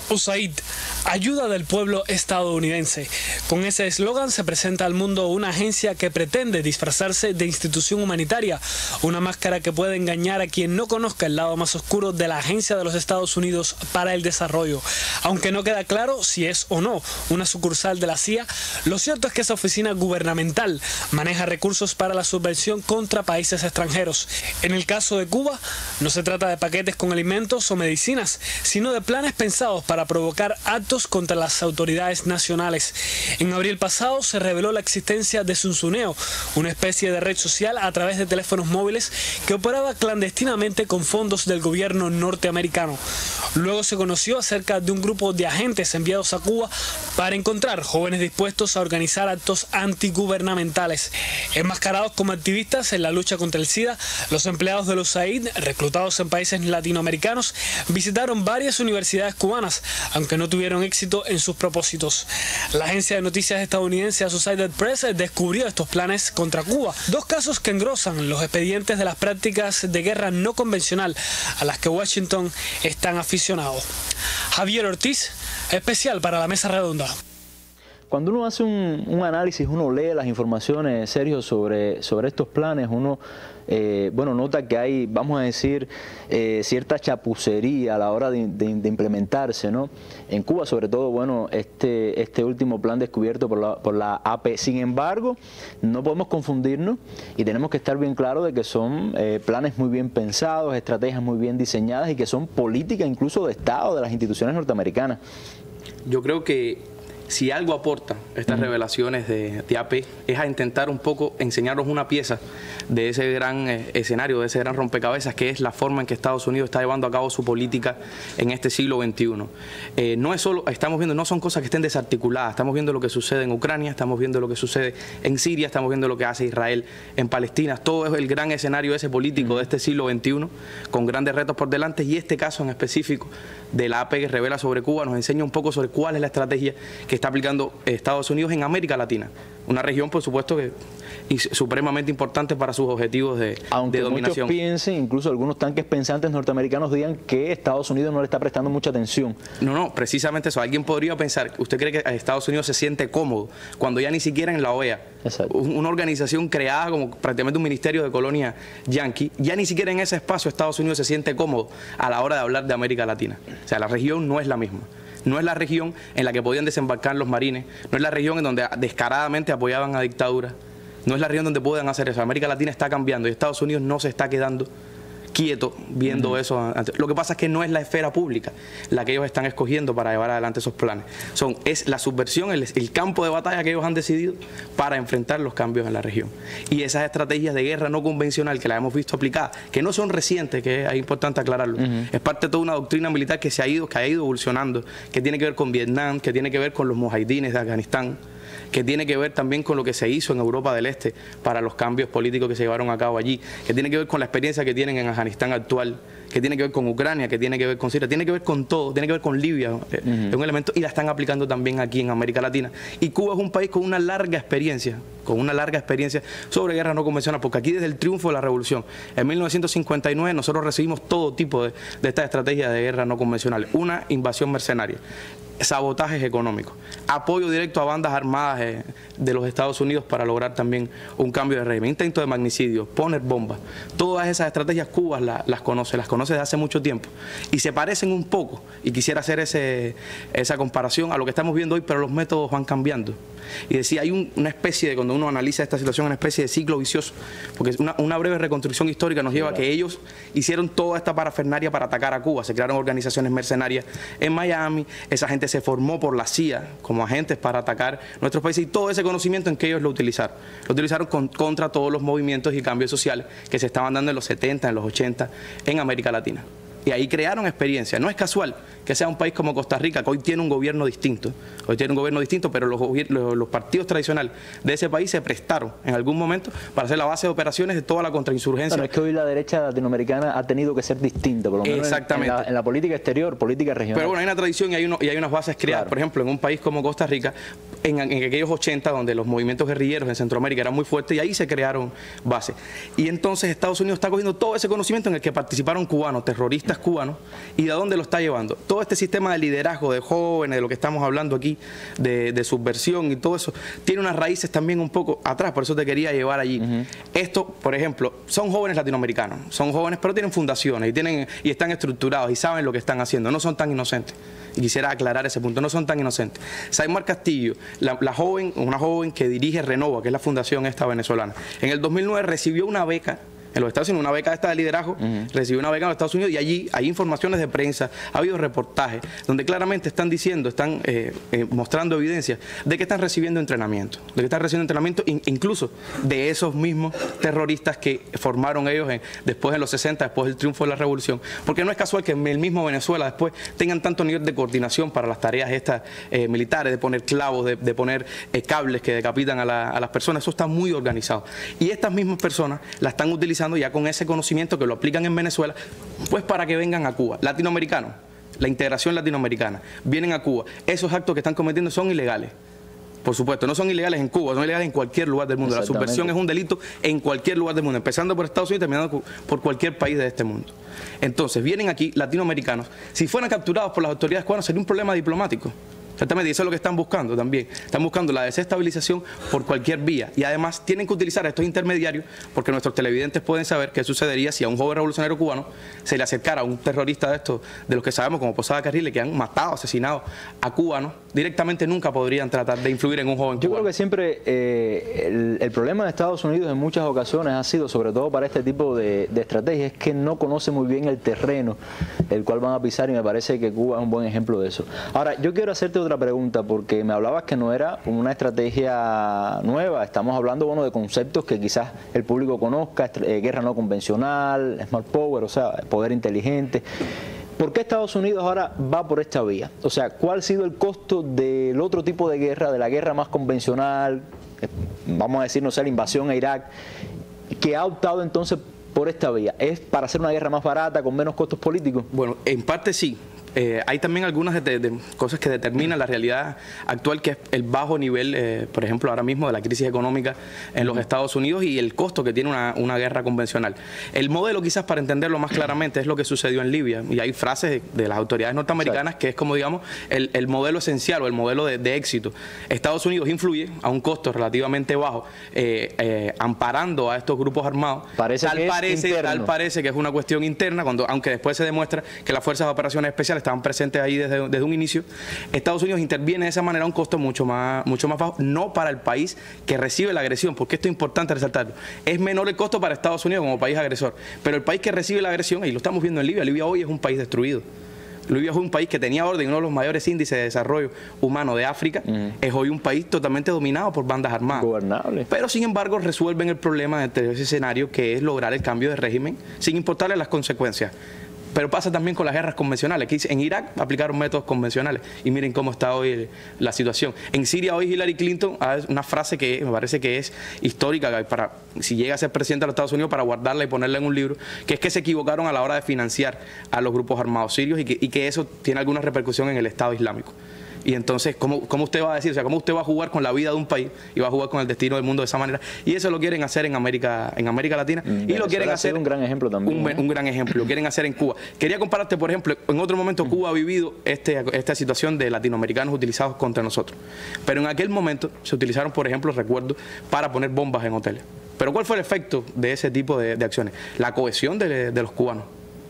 USAID, ayuda del pueblo estadounidense. Con ese eslogan se presenta al mundo una agencia que pretende disfrazarse de institución humanitaria, una máscara que puede engañar a quien no conozca el lado más oscuro de la Agencia de los Estados Unidos para el Desarrollo. Aunque no queda claro si es o no una sucursal de la CIA, lo cierto es que esa oficina gubernamental maneja recursos para la subvención contra países extranjeros. En el caso de Cuba, no se trata de paquetes con alimentos o medicinas, sino de planes pensados para provocar actos contra las autoridades nacionales. En abril pasado se reveló la existencia de Zunzuneo, una especie de red social a través de teléfonos móviles que operaba clandestinamente con fondos del gobierno norteamericano. Luego se conoció acerca de un grupo de agentes enviados a Cuba para encontrar jóvenes dispuestos a organizar actos antigubernamentales. Enmascarados como activistas en la lucha contra el SIDA, los empleados de los USAID, reclutados en países latinoamericanos, visitaron varias universidades cubanas, aunque no tuvieron éxito en sus propósitos. La agencia de noticias estadounidense Associated Press descubrió estos planes contra Cuba, dos casos que engrosan los expedientes de las prácticas de guerra no convencional a las que Washington es tan aficionado. Javier Ortiz, especial para la Mesa Redonda. Cuando uno hace un análisis, uno lee las informaciones, Sergio, sobre estos planes, uno nota que hay, vamos a decir, cierta chapucería a la hora de implementarse, ¿no? En Cuba, sobre todo, bueno, este último plan descubierto por la AP. Sin embargo, no podemos confundirnos y tenemos que estar bien claros de que son planes muy bien pensados, estrategias muy bien diseñadas y que son políticas incluso de Estado, de las instituciones norteamericanas. Yo creo que si algo aporta estas revelaciones de AP es a intentar un poco enseñarnos una pieza de ese gran escenario, de ese gran rompecabezas que es la forma en que Estados Unidos está llevando a cabo su política en este siglo XXI. No es solo, estamos viendo, no son cosas que estén desarticuladas, estamos viendo lo que sucede en Ucrania, estamos viendo lo que sucede en Siria, estamos viendo lo que hace Israel en Palestina. Todo es el gran escenario ese político de este siglo XXI con grandes retos por delante, y este caso en específico de la AP que revela sobre Cuba nos enseña un poco sobre cuál es la estrategia que está aplicando Estados Unidos en América Latina, una región por supuesto que es supremamente importante para sus objetivos de dominación. Aunque muchos piensen, incluso algunos tanques pensantes norteamericanos digan que Estados Unidos no le está prestando mucha atención. No, precisamente eso. Alguien podría pensar, ¿usted cree que Estados Unidos se siente cómodo cuando ya ni siquiera en la OEA, una organización creada como prácticamente un ministerio de colonia yanqui, ya ni siquiera en ese espacio Estados Unidos se siente cómodo a la hora de hablar de América Latina? O sea, la región no es la misma. No es la región en la que podían desembarcar los marines, no es la región en donde descaradamente apoyaban a dictaduras, no es la región donde puedan hacer eso. América Latina está cambiando y Estados Unidos no se está quedando quieto viendo eso. Lo que pasa es que no es la esfera pública la que ellos están escogiendo para llevar adelante esos planes. Es la subversión, el campo de batalla que ellos han decidido para enfrentar los cambios en la región. Y esas estrategias de guerra no convencional que las hemos visto aplicadas, que no son recientes, que es importante aclararlo, es parte de toda una doctrina militar que ha ido evolucionando, que tiene que ver con Vietnam, que tiene que ver con los mujahidines de Afganistán, que tiene que ver también con lo que se hizo en Europa del Este para los cambios políticos que se llevaron a cabo allí, que tiene que ver con la experiencia que tienen en Afganistán actual, que tiene que ver con Ucrania, que tiene que ver con Siria, tiene que ver con todo, tiene que ver con Libia, es un elemento, y la están aplicando también aquí en América Latina. Y Cuba es un país con una larga experiencia sobre guerra no convencional, porque aquí desde el triunfo de la revolución, en 1959 nosotros recibimos todo tipo de estas estrategias de guerra no convencional. Una invasión mercenaria, sabotajes económicos, apoyo directo a bandas armadas de los Estados Unidos para lograr también un cambio de régimen, intento de magnicidio, poner bombas. Todas esas estrategias Cuba las conoce desde hace mucho tiempo y se parecen un poco, y quisiera hacer esa comparación a lo que estamos viendo hoy, pero los métodos van cambiando. Y decía, hay una especie de, cuando uno analiza esta situación, una especie de ciclo vicioso, porque una breve reconstrucción histórica nos lleva a que ellos hicieron toda esta parafernaria para atacar a Cuba, se crearon organizaciones mercenarias en Miami, esa gente se formó por la CIA como agentes para atacar nuestros países, y todo ese conocimiento en que ellos lo utilizaron contra todos los movimientos y cambios sociales que se estaban dando en los 70, en los 80 en América Latina. Y ahí crearon experiencia. No es casual que sea un país como Costa Rica, que hoy tiene un gobierno distinto. Pero los partidos tradicionales de ese país se prestaron en algún momento para hacer la base de operaciones de toda la contrainsurgencia. Bueno, es que hoy la derecha latinoamericana ha tenido que ser distinta, por lo menos en la política exterior, política regional. Pero bueno, hay una tradición y hay unas bases creadas. Claro. Por ejemplo, en un país como Costa Rica, en aquellos 80, donde los movimientos guerrilleros en Centroamérica eran muy fuertes, y ahí se crearon bases. Y entonces Estados Unidos está cogiendo todo ese conocimiento en el que participaron cubanos, terroristas cubanos, y ¿de dónde lo está llevando? Todo todo este sistema de liderazgo de jóvenes, de lo que estamos hablando aquí, de subversión y todo eso, tiene unas raíces también un poco atrás, por eso te quería llevar allí. Esto, por ejemplo, son jóvenes latinoamericanos, son jóvenes pero tienen fundaciones y están estructurados y saben lo que están haciendo, no son tan inocentes. Y quisiera aclarar ese punto, no son tan inocentes. Saimar Castillo, una joven que dirige Renova, que es la fundación esta venezolana, en el 2009 recibió una beca en los Estados Unidos, una beca esta de liderazgo, recibió una beca en los Estados Unidos y allí hay informaciones de prensa, ha habido reportajes donde claramente están diciendo, están mostrando evidencia de que están recibiendo entrenamiento, incluso de esos mismos terroristas que formaron ellos después de los 60, después del triunfo de la revolución, porque no es casual que en el mismo Venezuela después tengan tanto nivel de coordinación para las tareas estas militares, de poner clavos, de poner cables que decapitan a las personas, eso está muy organizado. Y estas mismas personas la están utilizando ya con ese conocimiento que lo aplican en Venezuela, pues para que vengan a Cuba. Latinoamericanos, la integración latinoamericana, vienen a Cuba. Esos actos que están cometiendo son ilegales. Por supuesto, no son ilegales en Cuba, son ilegales en cualquier lugar del mundo. La subversión es un delito en cualquier lugar del mundo, empezando por Estados Unidos y terminando por cualquier país de este mundo. Entonces, vienen aquí latinoamericanos. Si fueran capturados por las autoridades cubanas, sería un problema diplomático. Exactamente, y eso es lo que están buscando también. Están buscando la desestabilización por cualquier vía. Y además tienen que utilizar a estos intermediarios porque nuestros televidentes pueden saber qué sucedería si a un joven revolucionario cubano se le acercara a un terrorista de estos, de los que sabemos como Posada Carriles, que han matado, asesinado a cubanos, directamente nunca podrían tratar de influir en un joven cubano. Yo creo que siempre el problema de Estados Unidos en muchas ocasiones ha sido, sobre todo para este tipo de estrategias, es que no conoce muy bien el terreno el cual van a pisar y me parece que Cuba es un buen ejemplo de eso. Ahora, yo quiero hacerte otra pregunta, porque me hablabas que no era una estrategia nueva, estamos hablando, bueno, de conceptos que quizás el público conozca, guerra no convencional, smart power, o sea, poder inteligente. ¿Por qué Estados Unidos ahora va por esta vía? O sea, ¿cuál ha sido el costo del otro tipo de guerra, de la guerra más convencional, vamos a decir, no sé, la invasión a Irak, que ha optado entonces por esta vía? ¿Es para hacer una guerra más barata, con menos costos políticos? Bueno, en parte sí. Hay también algunas cosas que determinan la realidad actual, que es el bajo nivel, por ejemplo, ahora mismo de la crisis económica en los Estados Unidos y el costo que tiene una guerra convencional. El modelo, quizás para entenderlo más claramente, es lo que sucedió en Libia, y hay frases de las autoridades norteamericanas que es como, digamos, el modelo esencial o el modelo de éxito. Estados Unidos influye a un costo relativamente bajo, amparando a estos grupos armados. Tal parece que es una cuestión interna, aunque después se demuestra que las fuerzas de operaciones especiales estaban presentes ahí desde un inicio. Estados Unidos interviene de esa manera a un costo mucho más bajo, no para el país que recibe la agresión, porque esto es importante resaltarlo. Es menor el costo para Estados Unidos como país agresor, pero el país que recibe la agresión, y lo estamos viendo en Libia, Libia hoy es un país destruido. Libia es un país que tenía orden, uno de los mayores índices de desarrollo humano de África, es hoy un país totalmente dominado por bandas armadas. Gobernable. Pero sin embargo resuelven el problema de ese escenario, que es lograr el cambio de régimen sin importarle las consecuencias. Pero pasa también con las guerras convencionales. En Irak aplicaron métodos convencionales y miren cómo está hoy la situación. En Siria hoy Hillary Clinton hace una frase que me parece que es histórica para, si llega a ser presidente de los Estados Unidos, para guardarla y ponerla en un libro, que es que se equivocaron a la hora de financiar a los grupos armados sirios y que eso tiene alguna repercusión en el Estado Islámico. Y entonces, ¿cómo usted va a decir? O sea, ¿cómo usted va a jugar con la vida de un país y va a jugar con el destino del mundo de esa manera? Y eso lo quieren hacer en América Latina. Y lo quieren hacer un gran ejemplo también. Un gran ejemplo. Lo quieren hacer en Cuba. Quería compararte, por ejemplo, en otro momento Cuba ha vivido esta situación de latinoamericanos utilizados contra nosotros. Pero en aquel momento se utilizaron, por ejemplo, recuerdo, para poner bombas en hoteles. Pero ¿cuál fue el efecto de ese tipo de acciones? La cohesión de los cubanos.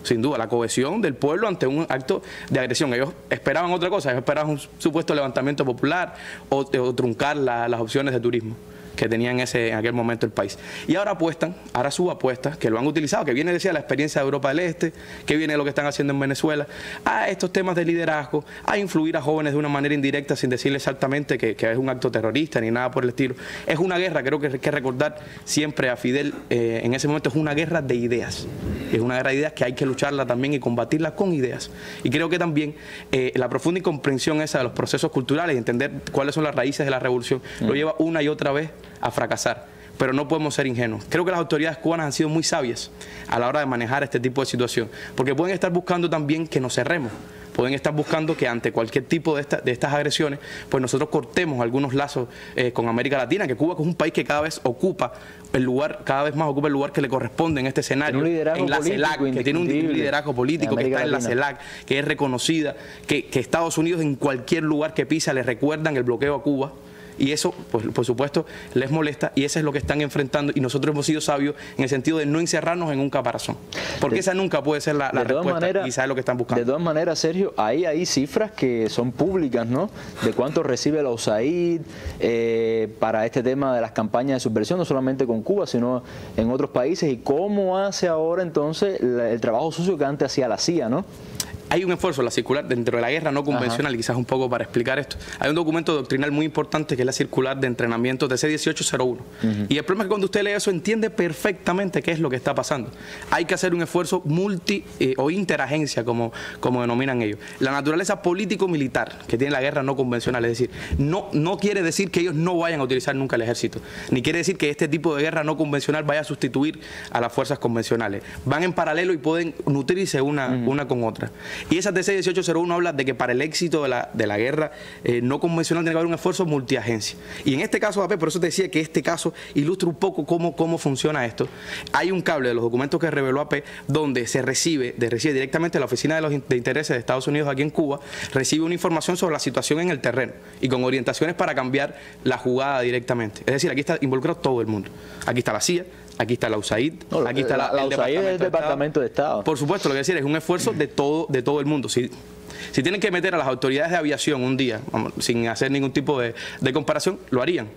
Sin duda, la cohesión del pueblo ante un acto de agresión. Ellos esperaban otra cosa, ellos esperaban un supuesto levantamiento popular o truncar las opciones de turismo que tenía en aquel momento el país. Y ahora apuestan, ahora subapuestas, que lo han utilizado, que viene, decía, la experiencia de Europa del Este, que viene lo que están haciendo en Venezuela, a estos temas de liderazgo, a influir a jóvenes de una manera indirecta sin decirle exactamente que es un acto terrorista ni nada por el estilo. Es una guerra, creo que hay que recordar siempre a Fidel, en ese momento es una guerra de ideas. Es una guerra de ideas que hay que lucharla también y combatirla con ideas. Y creo que también la profunda incomprensión esa de los procesos culturales y entender cuáles son las raíces de la revolución, lo lleva una y otra vez a fracasar. Pero no podemos ser ingenuos. Creo que las autoridades cubanas han sido muy sabias a la hora de manejar este tipo de situación, porque pueden estar buscando también que nos cerremos, pueden estar buscando que ante cualquier tipo de estas agresiones, pues nosotros cortemos algunos lazos con América Latina, que Cuba, que es un país que cada vez ocupa el lugar, cada vez más ocupa el lugar que le corresponde en este escenario, en la CELAC, que tiene un liderazgo político, que está en la CELAC, que es reconocida, que Estados Unidos en cualquier lugar que pisa le recuerdan el bloqueo a Cuba. Y eso, pues, por supuesto, les molesta, y eso es lo que están enfrentando, y nosotros hemos sido sabios en el sentido de no encerrarnos en un caparazón, porque esa nunca puede ser la respuesta, quizás es lo que están buscando. De todas maneras, Sergio, hay cifras que son públicas, ¿no?, de cuánto recibe la USAID para este tema de las campañas de subversión, no solamente con Cuba, sino en otros países, y cómo hace ahora entonces el trabajo sucio que antes hacía la CIA, ¿no? Hay un esfuerzo, la circular, dentro de la guerra no convencional, quizás un poco para explicar esto. Hay un documento doctrinal muy importante que es la circular de entrenamiento TC-1801. Y el problema es que cuando usted lee eso entiende perfectamente qué es lo que está pasando. Hay que hacer un esfuerzo o interagencia, como denominan ellos. La naturaleza político-militar que tiene la guerra no convencional, es decir, no quiere decir que ellos no vayan a utilizar nunca el ejército, ni quiere decir que este tipo de guerra no convencional vaya a sustituir a las fuerzas convencionales. Van en paralelo y pueden nutrirse una con otra. Y esa TC-1801 habla de que para el éxito de la guerra no convencional tiene que haber un esfuerzo multiagencia. Y en este caso, AP, por eso te decía que este caso ilustra un poco cómo funciona esto. Hay un cable de los documentos que reveló AP donde se recibe directamente la Oficina de Intereses de Estados Unidos aquí en Cuba, recibe una información sobre la situación en el terreno y con orientaciones para cambiar la jugada directamente. Es decir, aquí está involucrado todo el mundo. Aquí está la CIA, aquí está la USAID, aquí está el USAID es el Departamento de Estado. Por supuesto, lo que decir es un esfuerzo de todo el mundo. Si tienen que meter a las autoridades de aviación un día, sin hacer ningún tipo de comparación, lo harían.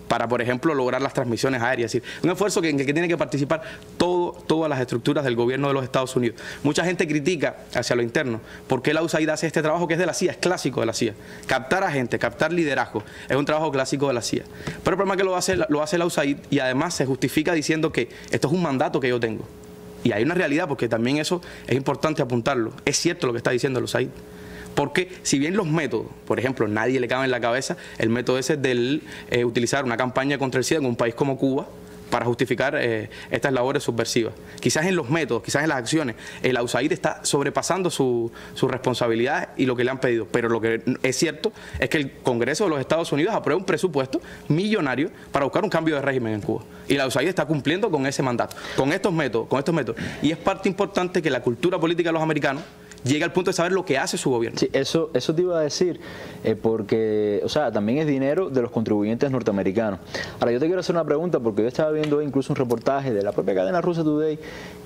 Para, por ejemplo, lograr las transmisiones aéreas. Es decir, un esfuerzo en el que tiene que participar todas las estructuras del gobierno de los Estados Unidos. Mucha gente critica hacia lo interno por qué la USAID hace este trabajo que es de la CIA, es clásico de la CIA. Captar a gente, captar liderazgo, es un trabajo clásico de la CIA. Pero el problema es que lo hace la USAID y además se justifica diciendo que esto es un mandato que yo tengo. Y hay una realidad, porque también eso es importante apuntarlo. Es cierto lo que está diciendo la USAID. Porque si bien los métodos, por ejemplo, nadie le cabe en la cabeza el método ese del utilizar una campaña contra el SIDA en un país como Cuba para justificar estas labores subversivas. Quizás en los métodos, quizás en las acciones, la USAID está sobrepasando sus responsabilidades y lo que le han pedido. Pero lo que es cierto es que el Congreso de los Estados Unidos aprueba un presupuesto millonario para buscar un cambio de régimen en Cuba. Y la USAID está cumpliendo con ese mandato, con estos métodos. Y es parte importante que la cultura política de los americanos llega al punto de saber lo que hace su gobierno. Sí, eso te iba a decir, porque, o sea, también es dinero de los contribuyentes norteamericanos. Ahora, yo te quiero hacer una pregunta, porque yo estaba viendo incluso un reportaje de la propia cadena Russia Today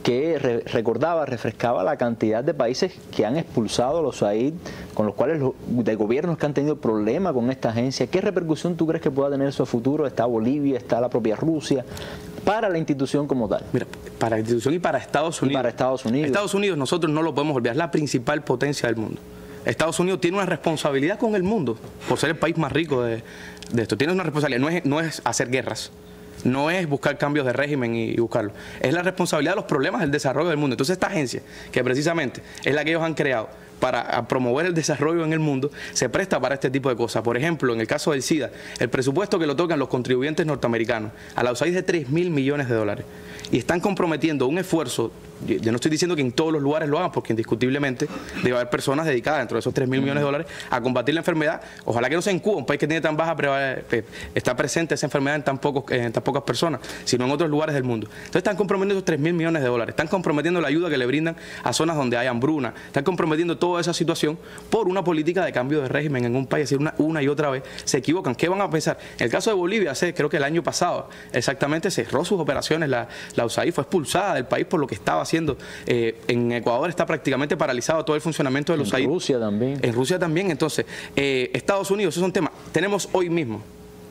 que refrescaba la cantidad de países que han expulsado a los USAID, con los cuales de gobiernos que han tenido problemas con esta agencia. ¿Qué repercusión tú crees que pueda tener eso a futuro? Está Bolivia, está la propia Rusia, para la institución como tal. Mira, para la institución y para Estados Unidos. Estados Unidos nosotros no lo podemos olvidar, es la principal potencia del mundo. Estados Unidos tiene una responsabilidad con el mundo por ser el país más rico de esto. Tiene una responsabilidad, no es hacer guerras, no es buscar cambios de régimen y buscarlo. Es la responsabilidad de los problemas del desarrollo del mundo. Entonces esta agencia, que precisamente es la que ellos han creado para promover el desarrollo en el mundo, se presta para este tipo de cosas. Por ejemplo, en el caso del SIDA, el presupuesto que lo tocan los contribuyentes norteamericanos a la USAID es de $3.000 millones. Y están comprometiendo un esfuerzo. Yo no estoy diciendo que en todos los lugares lo hagan, porque indiscutiblemente debe haber personas dedicadas dentro de esos $3.000 millones a combatir la enfermedad. Ojalá que no sea en Cuba, un país que tiene tan baja está presente esa enfermedad en tan pocas personas, sino en otros lugares del mundo. Entonces están comprometiendo esos $3.000 millones, están comprometiendo la ayuda que le brindan a zonas donde hay hambruna, están comprometiendo toda esa situación por una política de cambio de régimen en un país. Es decir, una y otra vez se equivocan. ¿Qué van a pensar? En el caso de Bolivia, creo que el año pasado exactamente cerró sus operaciones, la USAID fue expulsada del país por lo que estaba haciendo. En Ecuador está prácticamente paralizado todo el funcionamiento de los USAID. En Rusia también. En Rusia también. Entonces, Estados Unidos, esos son temas. Tenemos hoy mismo,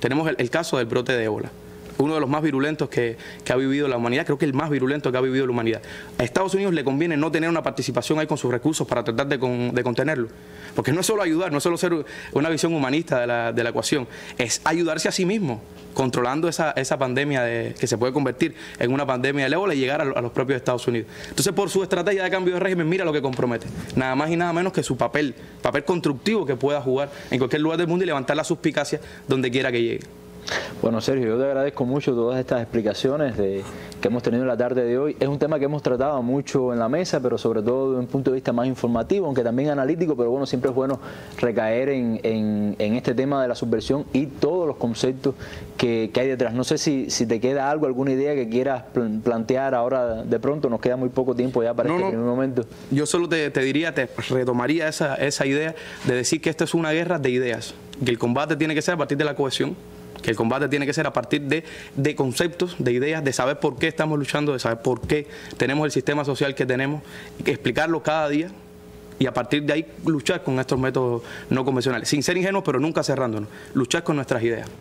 el caso del brote de ébola. Uno de los más virulentos que ha vivido la humanidad, creo que el más virulento que ha vivido la humanidad. A Estados Unidos le conviene no tener una participación ahí con sus recursos para tratar de contenerlo. Porque no es solo ayudar, no es solo ser una visión humanista de la ecuación, es ayudarse a sí mismo, controlando esa pandemia que se puede convertir en una pandemia del ébola y llegar a los propios Estados Unidos. Entonces, por su estrategia de cambio de régimen, mira lo que compromete. Nada más y nada menos que su papel constructivo que pueda jugar en cualquier lugar del mundo y levantar la suspicacia donde quiera que llegue. Bueno, Sergio, yo te agradezco mucho todas estas explicaciones que hemos tenido en la tarde de hoy. Es un tema que hemos tratado mucho en la mesa, pero sobre todo desde un punto de vista más informativo, aunque también analítico, pero bueno, siempre es bueno recaer en este tema de la subversión y todos los conceptos que hay detrás. No sé si te queda algo, alguna idea que quieras plantear ahora de pronto. Nos queda muy poco tiempo ya para este primer momento. Yo solo te diría, te retomaría esa idea de decir que esto es una guerra de ideas, que el combate tiene que ser a partir de la cohesión, que el combate tiene que ser a partir de conceptos, de ideas, de saber por qué estamos luchando, de saber por qué tenemos el sistema social que tenemos, y que explicarlo cada día y a partir de ahí luchar con estos métodos no convencionales, sin ser ingenuos pero nunca cerrándonos, luchar con nuestras ideas.